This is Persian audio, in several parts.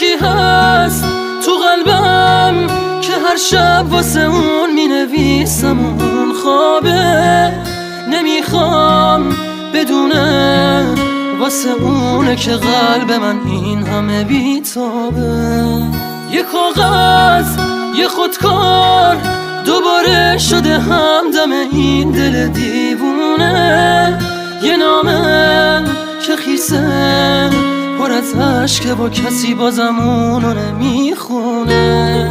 یکی هست تو قلبم که هر شب واسه اون می نویسم اون خوابه، نمیخوام بدونه واسه اونه که قلب من این همه بیتابه. یه کاغذ یه خودکار دوباره شده همدم این دل دیوونه، یه نامه که خیسه پر از عشقه با کسی بازم اونو نمیخونه.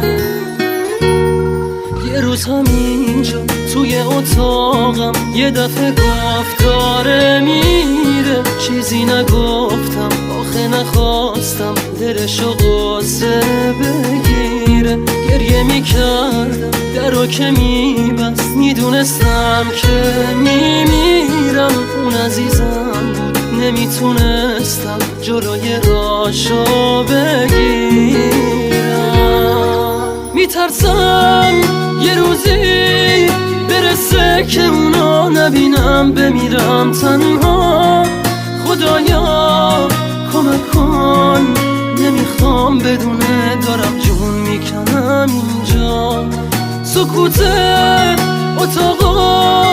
یه روز همینجا توی اتاقم یه دفعه گفت داره میره، چیزی نگفتم آخه نخواستم دلشو قصه بگیره. گریه میکردم درو که میبست، میدونستم که میمیرم. اون عزیزم بود نمیتونستم جلوی راشو بگیرم. میترسم یه روزی برسه که اونو نبینم، بمیرم تنها. خدایا کمک کن، نمیخوام بدونه دارم جون میکنم اینجا. سکوت اتاقا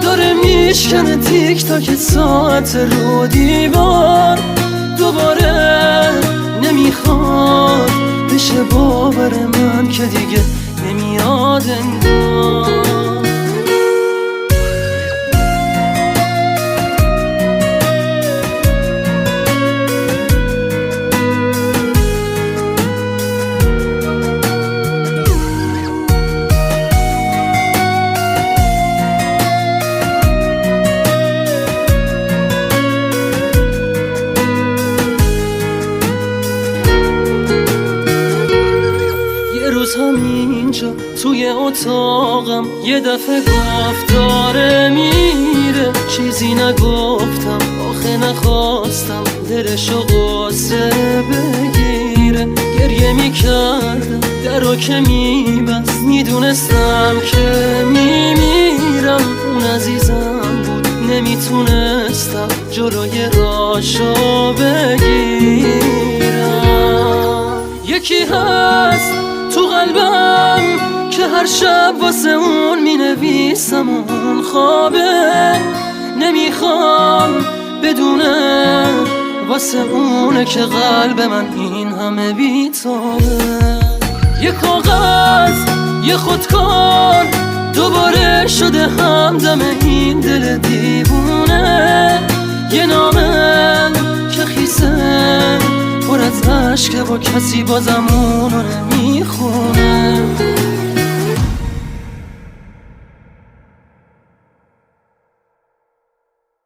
داره میشکنه تیک تاک ساعت رو دیوار. دوباره نمیخواد بشه باور من که دیگه نمیاد انگار. همینجا توی اتاقم یه دفعه گفت داره میره، چیزی نگفتم آخه نخواستم دلشو قصه بگیره. گریه میکردم درو که میبست، میدونستم که میمیرم. اون عزیزم بود نمیتونستم جلوی راشو بگیرم. یکی هست تو قلبم که هر شب واسه اون می نویسم اون خوابه، نمیخوام بدونه واسه اونه که قلب من این همه بیتابه. یه کاغذ یه خودکار دوباره شده همدم این دل دیوونه، یه نامه که خیسه پر از عشقه با کسی بازم اونو نمیخونه.